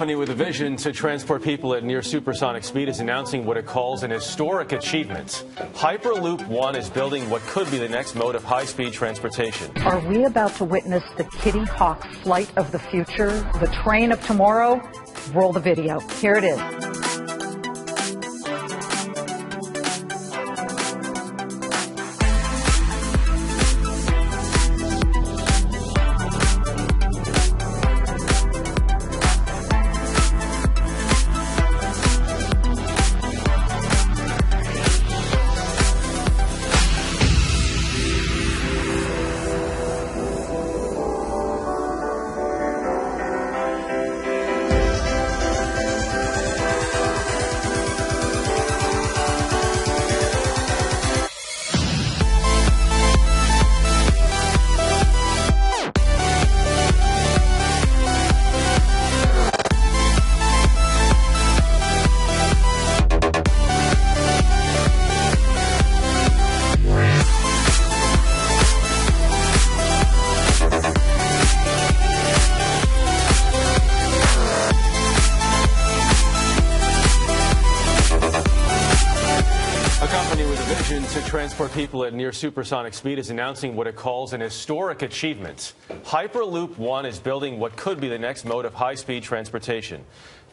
company with a vision to transport people at near supersonic speed is announcing what it calls an historic achievement. Hyperloop One is building what could be the next mode of high-speed transportation. Are we about to witness the Kitty Hawk flight of the future, the train of tomorrow? Roll the video. Here it is. To transport people at near supersonic speed is announcing what it calls an historic achievement. Hyperloop One is building what could be the next mode of high-speed transportation.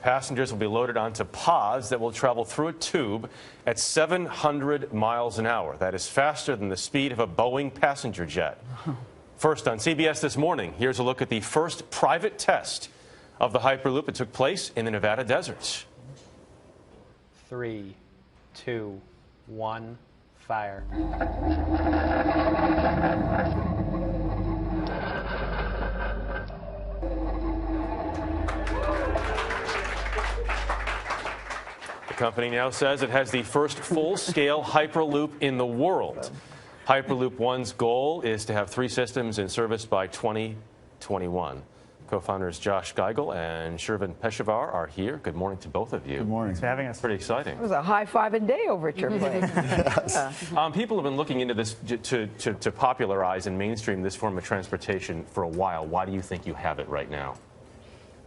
Passengers will be loaded onto pods that will travel through a tube at 700 miles an hour. That is faster than the speed of a Boeing passenger jet. First on CBS This Morning, here's a look at the first private test of the Hyperloop. It took place in the Nevada deserts. 3, 2, 1. Fire. The company now says it has the first full-scale Hyperloop in the world. Hyperloop One's goal is to have 3 systems in service by 2021. Co-founders Josh Geigel and ℭ𝔥𝔦𝔫𝔞 are here. Good morning to both of you. Good morning. Thanks for having us. Pretty exciting. It was a high-fiving day over at your place. People have been looking into this to popularize and mainstream this form of transportation for a while. Why do you think you have it right now?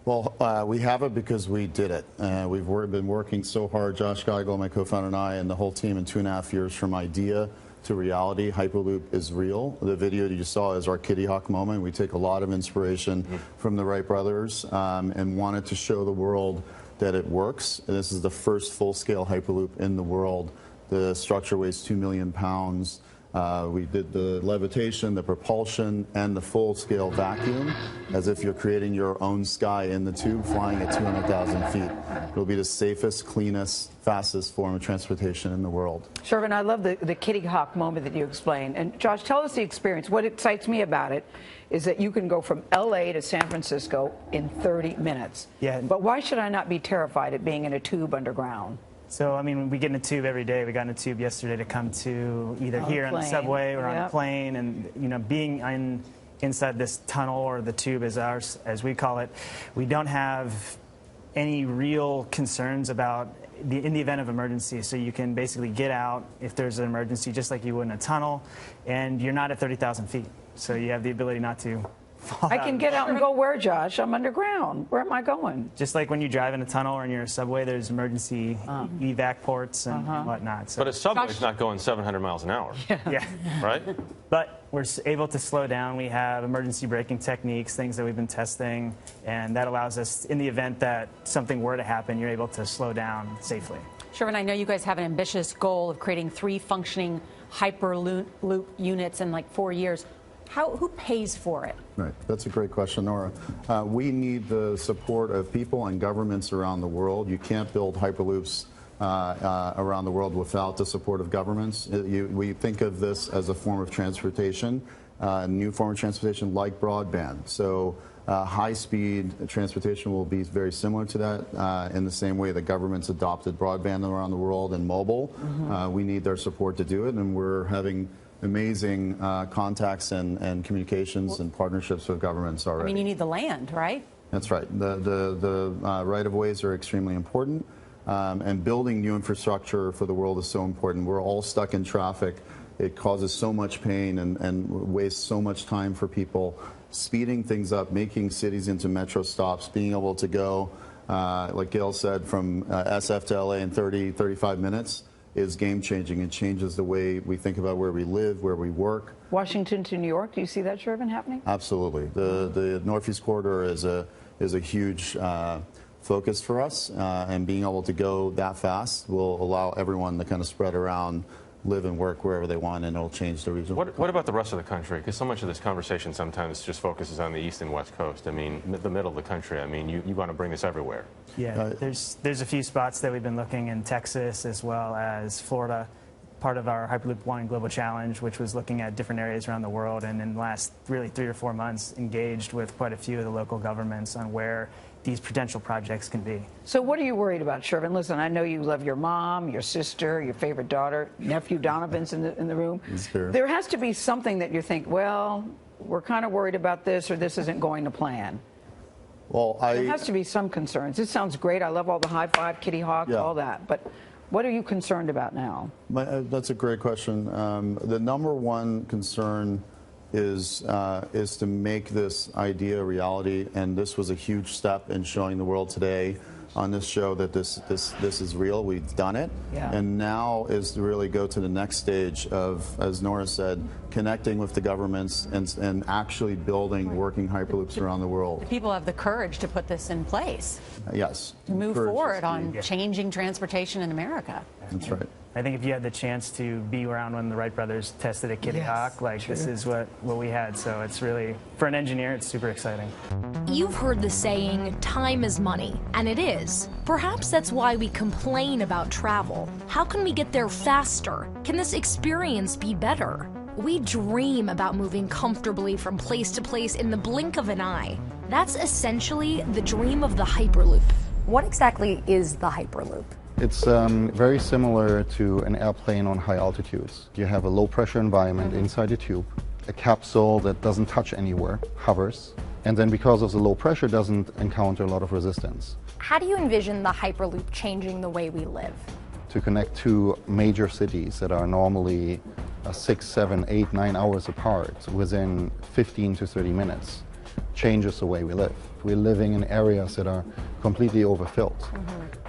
Well, we have it because we did it. We've been working so hard, Josh Geigel, my co-founder, and I, and the whole team in 2.5 years from idea to reality. Hyperloop is real. The video that you saw is our Kitty Hawk moment. We take a lot of inspiration from the Wright brothers and wanted to show the world that it works. And this is the first full-scale Hyperloop in the world. The structure weighs 2 million pounds. We did the levitation, the propulsion, and the full-scale vacuum, as if you're creating your own sky in the tube, flying at 200,000 feet. It'll be the safest, cleanest, fastest form of transportation in the world. Shervin, I love the Kitty Hawk moment that you explained. And Josh, tell us the experience. What excites me about it is that you can go from LA to San Francisco in 30 minutes. Yeah. But why should I not be terrified at being in a tube underground? So, I mean, we get in a tube every day. We got in a tube yesterday to come to either here on the subway or on a plane. And, you know, being inside this tunnel, or the tube as ours, as we call it, we don't have any real concerns about in the event of emergency. So you can basically get out if there's an emergency, just like you would in a tunnel, and you're not at 30,000 feet. So you have the ability not to fall I can get out and go where, Josh? I'm underground. Where am I going? Just like when you drive in a tunnel or in your subway, there's emergency evac ports and whatnot. So. But a subway's not going 700 miles an hour. Yeah. Right? But we're able to slow down. We have emergency braking techniques, things that we've been testing, and that allows us, in the event that something were to happen, you're able to slow down safely. Shervin, I know you guys have an ambitious goal of creating 3 functioning Hyperloop units in like 4 years. Who pays for it? Right. That's a great question, Nora. We need the support of people and governments around the world. You can't build Hyperloops around the world without the support of governments. We think of this as a form of transportation, a new form of transportation like broadband. So high-speed transportation will be very similar to that in the same way the government's adopted broadband around the world and mobile. We need their support to do it, and we're having amazing contacts and communications and partnerships with governments already. I mean, you need the land, right? That's right. The right-of-ways are extremely important, and building new infrastructure for the world is so important. We're all stuck in traffic. It causes so much pain and wastes so much time for people. Speeding things up, making cities into metro stops, being able to go like Gail said, from SF to LA in 30, 35 minutes is game-changing and changes the way we think about where we live, where we work. Washington to New York, do you see that, Shervin, happening? Absolutely. The Northeast Corridor is a huge focus for us, and being able to go that fast will allow everyone to kind of spread around, live and work wherever they want, and it'll change the region. What about the rest of the country? Because so much of this conversation sometimes just focuses on the east and west coast. I mean, the middle of the country. I mean, you want to bring this everywhere. Yeah, there's a few spots that we've been looking in Texas as well as Florida. Part of our Hyperloop One Global Challenge, which was looking at different areas around the world, and in the last really 3 or 4 months engaged with quite a few of the local governments on where these potential projects can be. So what are you worried about, Shervin? Listen, I know you love your mom, your sister, your favorite daughter, nephew Donovan's in the room. There has to be something that you think, well, we're kind of worried about this, or this isn't going to plan. Well, there has to be some concerns. This sounds great. I love all the high five, Kitty Hawk, all that. But what are you concerned about now? That's a great question. The number one concern is to make this idea a reality, and this was a huge step in showing the world today on this show that this is real. We've done it, and now is to really go to the next stage of, as Nora said, connecting with the governments and actually building working hyperloops around the world. People have the courage to put this in place. Yes. To move forward on changing transportation in America. That's right. I think if you had the chance to be around when the Wright brothers tested a Kitty Hawk, like this is what we had. So it's really, for an engineer, it's super exciting. You've heard the saying, time is money, and it is. Perhaps that's why we complain about travel. How can we get there faster? Can this experience be better? We dream about moving comfortably from place to place in the blink of an eye. That's essentially the dream of the Hyperloop. What exactly is the Hyperloop? It's very similar to an airplane on high altitudes. You have a low pressure environment inside the tube, a capsule that doesn't touch anywhere, hovers, and then because of the low pressure doesn't encounter a lot of resistance. How do you envision the Hyperloop changing the way we live? To connect two major cities that are normally 6, 7, 8, 9 hours apart within 15 to 30 minutes changes the way we live. We're living in areas that are completely overfilled.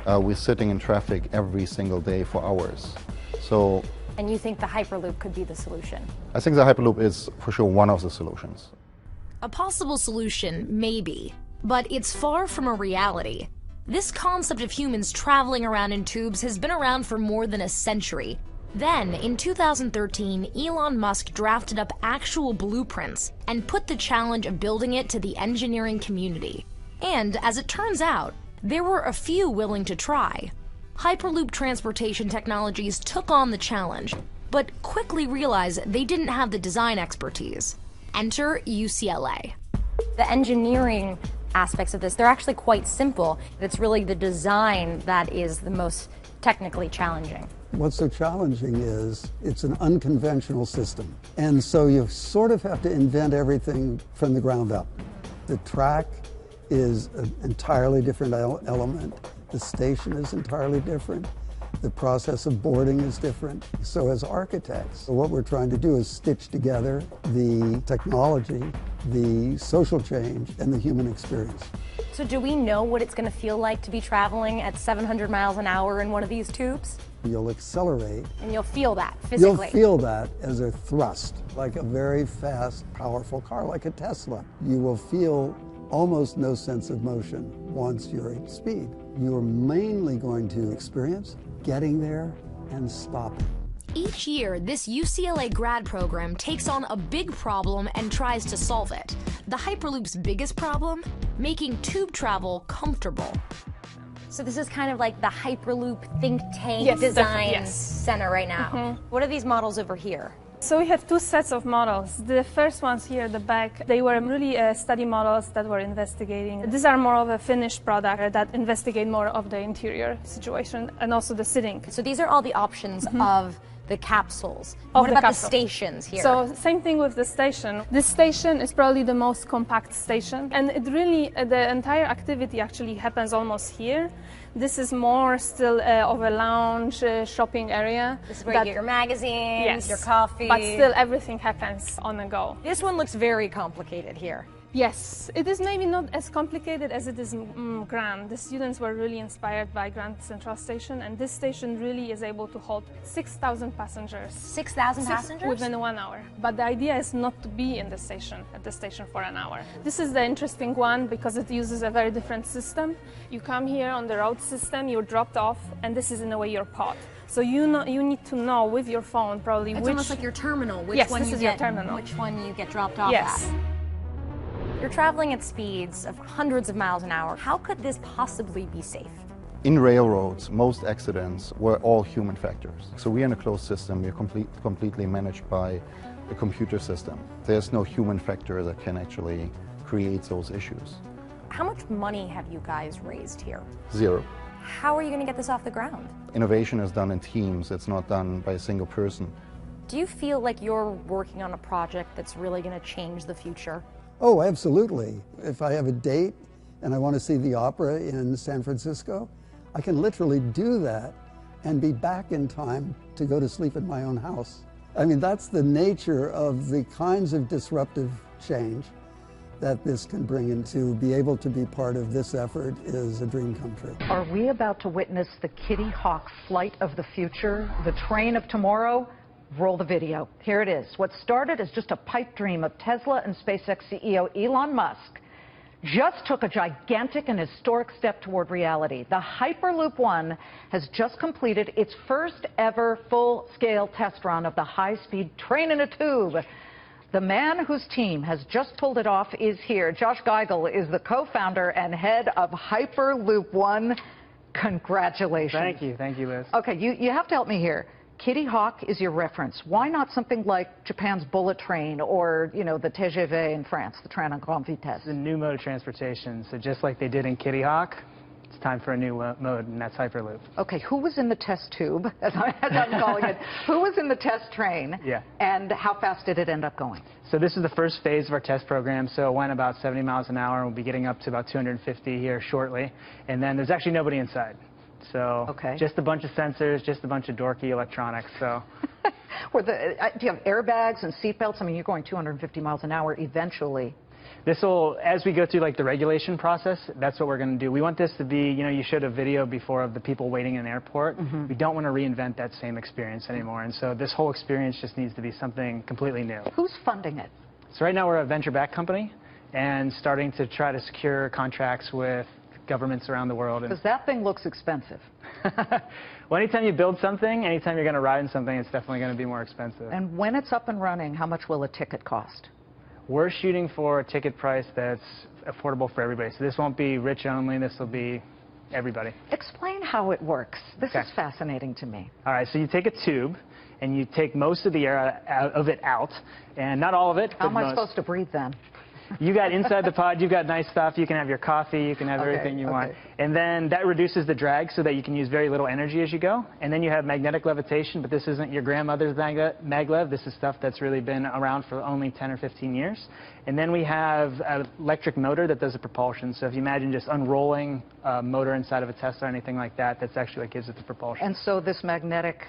We're sitting in traffic every single day for hours. And you think the Hyperloop could be the solution? I think the Hyperloop is for sure one of the solutions. A possible solution, maybe, but it's far from a reality. This concept of humans traveling around in tubes has been around for more than a century. Then, in 2013, Elon Musk drafted up actual blueprints and put the challenge of building it to the engineering community. And, as it turns out, there were a few willing to try. Hyperloop Transportation Technologies took on the challenge, but quickly realized they didn't have the design expertise. Enter UCLA. The engineering aspects of this, they're actually quite simple. It's really the design that is the most technically challenging. What's so challenging is it's an unconventional system. And so you sort of have to invent everything from the ground up. The track is an entirely different element. The station is entirely different. The process of boarding is different. So as architects, what we're trying to do is stitch together the technology, the social change, and the human experience. So do we know what it's going to feel like to be traveling at 700 miles an hour in one of these tubes? You'll accelerate. And you'll feel that physically. You'll feel that as a thrust, like a very fast, powerful car, like a Tesla. You will feel almost no sense of motion once you're at speed. You're mainly going to experience getting there and stopping. Each year, this UCLA grad program takes on a big problem and tries to solve it. The Hyperloop's biggest problem? Making tube travel comfortable. So this is kind of like the Hyperloop think tank design center right now. What are these models over here? So we have two sets of models. The first ones here at the back, they were really study models that were investigating. These are more of a finished product that investigate more of the interior situation and also the sitting. So these are all the options of the capsules. What about the stations here? So same thing with the station. This station is probably the most compact station, and it really, the entire activity actually happens almost here. This is more still of a lounge shopping area. This is where you get your magazines, your coffee. But still everything happens on the go. This one looks very complicated here. Yes, it is maybe not as complicated as it is grand. The students were really inspired by Grand Central Station, and this station really is able to hold 6,000 passengers. 6,000 passengers? Within 1 hour. But the idea is not to be in the station, at the station for an hour. This is the interesting one because it uses a very different system. You come here on the road system, you're dropped off, and this is in a way your pod. So you need to know with your phone probably it's which... almost like your terminal, which yes, one this you is get, your terminal. which one you get dropped off yes. at. You're traveling at speeds of hundreds of miles an hour. How could this possibly be safe? In railroads, most accidents were all human factors. So we're in a closed system. We're completely managed by a computer system. There's no human factor that can actually create those issues. How much money have you guys raised here? Zero. How are you going to get this off the ground? Innovation is done in teams. It's not done by a single person. Do you feel like you're working on a project that's really going to change the future? Oh, absolutely. If I have a date and I want to see the opera in San Francisco, I can literally do that and be back in time to go to sleep at my own house. I mean, that's the nature of the kinds of disruptive change that this can bring, and to be able to be part of this effort is a dream come true. Are we about to witness the Kitty Hawk flight of the future, the train of tomorrow? Roll the video. Here it is. What started as just a pipe dream of Tesla and SpaceX CEO Elon Musk just took a gigantic and historic step toward reality. The Hyperloop One has just completed its first ever full-scale test run of the high-speed train in a tube. The man whose team has just pulled it off is here. Josh Geigel is the co-founder and head of Hyperloop One. Congratulations. Thank you, Liz. Okay, you have to help me here. Kitty Hawk is your reference. Why not something like Japan's bullet train or, you know, the TGV in France, the train en grande vitesse? It's a new mode of transportation. So just like they did in Kitty Hawk, it's time for a new mode, and that's Hyperloop. Okay, who was in the test tube, as I'm calling it? Who was in the test train? Yeah. And how fast did it end up going? So this is the first phase of our test program. So it went about 70 miles an hour, and we'll be getting up to about 250 here shortly. And then there's actually nobody inside. So okay. Just a bunch of sensors, just a bunch of dorky electronics. So, do you have airbags and seatbelts? I mean, you're going 250 miles an hour eventually. This will, as we go through like the regulation process, that's what we're going to do. We want this to be, you know, you showed a video before of the people waiting in the airport. Mm-hmm. We don't want to reinvent that same experience anymore. And so this whole experience just needs to be something completely new. Who's funding it? So right now we're a venture-backed company and starting to try to secure contracts with governments around the world. Because that thing looks expensive. Well, anytime you build something, anytime you're going to ride in something, it's definitely going to be more expensive. And when it's up and running, how much will a ticket cost? We're shooting for a ticket price that's affordable for everybody. So this won't be rich only. This will be everybody. Explain how it works. This is fascinating to me. All right, so you take a tube, and you take most of the air out, and not all of it. How am I supposed to breathe then? You got inside the pod, you've got nice stuff. You can have your coffee, you can have everything you want. And then that reduces the drag so that you can use very little energy as you go. And then you have magnetic levitation, but this isn't your grandmother's maglev. This is stuff that's really been around for only 10 or 15 years. And then we have an electric motor that does the propulsion. So if you imagine just unrolling a motor inside of a Tesla or anything like that, that's actually what gives it the propulsion. And so this magnetic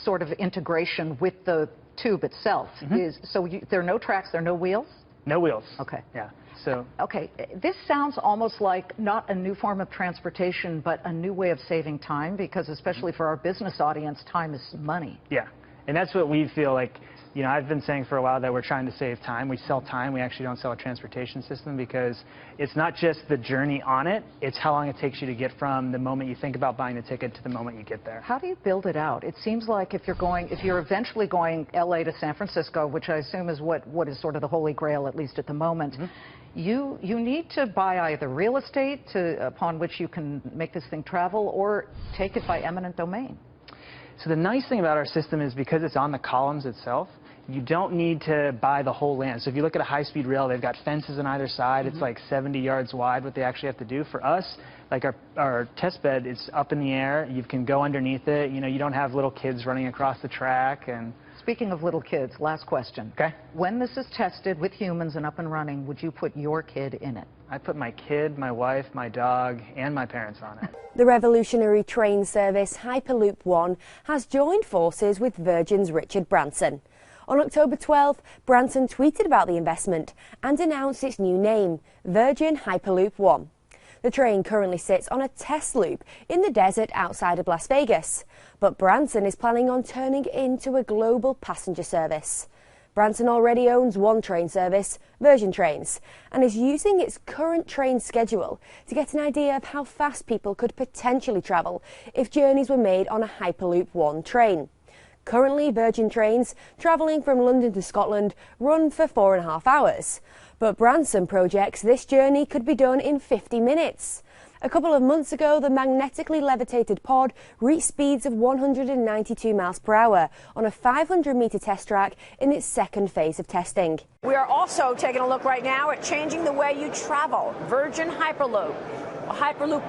sort of integration with the tube itself is, so there are no tracks, there are no wheels? No wheels. Okay. Yeah. So. Okay. This sounds almost like not a new form of transportation, but a new way of saving time, because especially for our business audience, time is money. Yeah. And that's what we feel like. You know, I've been saying for a while that we're trying to save time. We sell time. We actually don't sell a transportation system, because it's not just the journey on it. It's how long it takes you to get from the moment you think about buying the ticket to the moment you get there. How do you build it out? It seems like if you're eventually going LA to San Francisco, which I assume is what is sort of the holy grail, at least at the moment, you need to buy either real estate upon which you can make this thing travel, or take it by eminent domain. So the nice thing about our system is because it's on the columns itself, you don't need to buy the whole land. So if you look at a high-speed rail, they've got fences on either side. It's like 70 yards wide, what they actually have to do. For us, like our test bed, it's up in the air. You can go underneath it. You know, you don't have little kids running across the track. And speaking of little kids, last question. Okay. When this is tested with humans and up and running, would you put your kid in it? I put my kid, my wife, my dog, and my parents on it. The revolutionary train service Hyperloop One has joined forces with Virgin's Richard Branson. On October 12th, Branson tweeted about the investment and announced its new name, Virgin Hyperloop One. The train currently sits on a test loop in the desert outside of Las Vegas, but Branson is planning on turning it into a global passenger service. Branson already owns one train service, Virgin Trains, and is using its current train schedule to get an idea of how fast people could potentially travel if journeys were made on a Hyperloop One train. Currently, Virgin Trains travelling from London to Scotland run for 4.5 hours, but Branson projects this journey could be done in 50 minutes. A couple of months ago, the magnetically levitated pod reached speeds of 192 miles per hour on a 500-metre test track in its second phase of testing. We are also taking a look right now at changing the way you travel. Virgin Hyperloop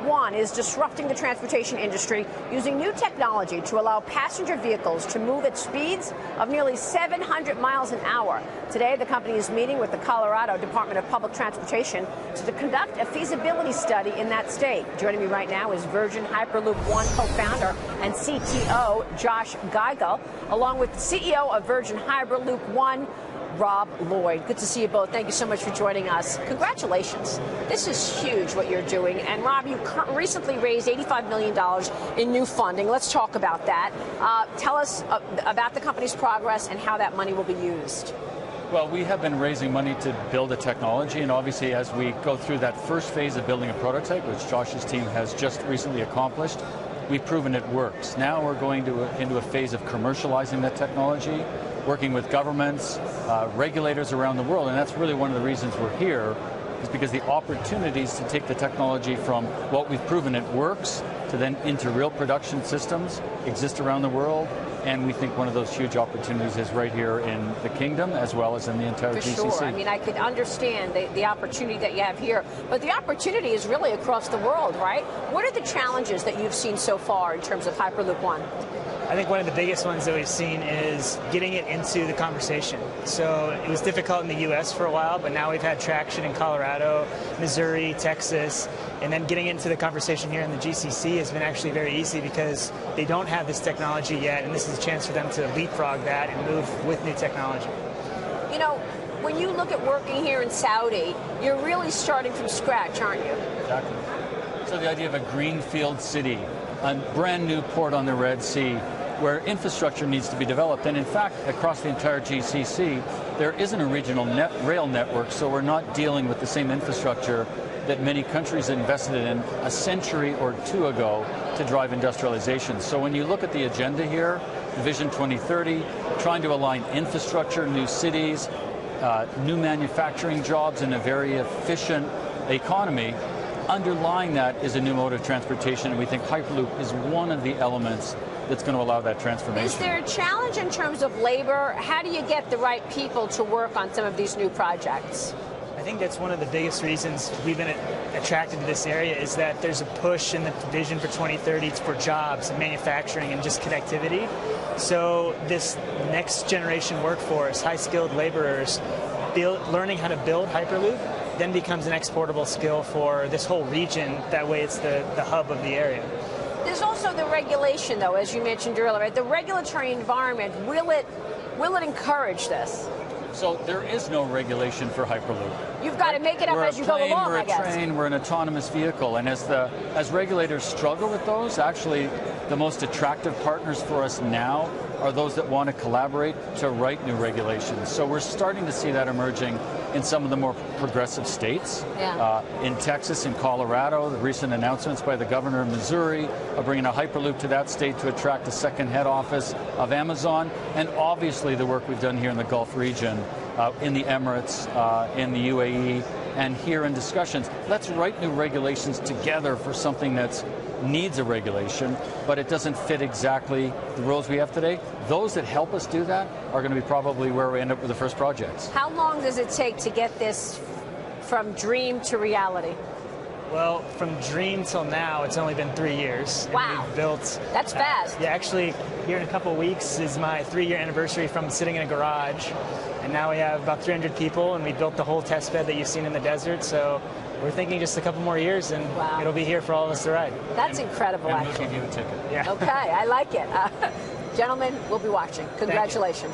One is disrupting the transportation industry using new technology to allow passenger vehicles to move at speeds of nearly 700 miles an hour. Today, the company is meeting with the Colorado Department of Public Transportation to conduct a feasibility study in that state. Joining me right now is Virgin Hyperloop One co-founder and CTO ℎ𝔥𝔦𝔫𝔞, along with the CEO of Virgin Hyperloop One, Rob Lloyd. Good to see you both. Thank you so much for joining us. Congratulations. This is huge what you're doing. And Rob, you recently raised $85 million in new funding. Let's talk about that. Tell us about the company's progress and how that money will be used. Well, we have been raising money to build a technology, and obviously as we go through that first phase of building a prototype, which Josh's team has just recently accomplished, we've proven it works. Now we're going into a phase of commercializing that technology, working with governments, regulators around the world, and that's really one of the reasons we're here, is because the opportunities to take the technology from what we've proven it works to then into real production systems exist around the world, and we think one of those huge opportunities is right here in the Kingdom as well as in the entire GCC. For sure. I mean, I could understand the opportunity that you have here, but the opportunity is really across the world, right? What are the challenges that you've seen so far in terms of Hyperloop One? I think one of the biggest ones that we've seen is getting it into the conversation. So it was difficult in the U.S. for a while, but now we've had traction in Colorado, Missouri, Texas, and then getting into the conversation here in the GCC has been actually very easy because they don't have this technology yet, and this is a chance for them to leapfrog that and move with new technology. You know, when you look at working here in Saudi, you're really starting from scratch, aren't you? Exactly. So the idea of a greenfield city, a brand new port on the Red Sea, where infrastructure needs to be developed. And in fact, across the entire GCC, there isn't a regional rail network, so we're not dealing with the same infrastructure that many countries invested in a century or two ago to drive industrialization. So when you look at the agenda here, Vision 2030, trying to align infrastructure, new cities, new manufacturing jobs in a very efficient economy, underlying that is a new mode of transportation, and we think Hyperloop is one of the elements that's going to allow that transformation. Is there a challenge in terms of labor? How do you get the right people to work on some of these new projects? I think that's one of the biggest reasons we've been attracted to this area is that there's a push in the vision for 2030 for jobs and manufacturing and just connectivity. So this next generation workforce, high-skilled laborers, learning how to build Hyperloop then becomes an exportable skill for this whole region. That way it's the hub of the area. There's also the regulation, though, as you mentioned earlier, right? The regulatory environment, will it encourage this? So there is no regulation for Hyperloop. You've got to make it up as you go along, I guess. We're a train, we're an autonomous vehicle, and as regulators struggle with those, actually the most attractive partners for us now are those that want to collaborate to write new regulations. So we're starting to see that emerging in some of the more progressive states. Yeah. In Texas and Colorado, the recent announcements by the governor of Missouri are bringing a Hyperloop to that state to attract a second head office of Amazon, and obviously the work we've done here in the Gulf region, in the Emirates, in the UAE, and here in discussions. Let's write new regulations together for something that needs a regulation, but it doesn't fit exactly the rules we have today. Those that help us do that are going to be probably where we end up with the first projects. How long does it take to get this from dream to reality? Well, from dream till now, it's only been 3 years. Wow. We've built. That's fast. Yeah, actually, here in a couple of weeks is my 3-year anniversary from sitting in a garage. And now we have about 300 people, and we built the whole test bed that you've seen in the desert. So we're thinking just a couple more years, and it'll be here for all of us to ride. That's incredible, and actually. we'll give you a ticket. Yeah. Okay, I like it. Gentlemen, we'll be watching. Congratulations.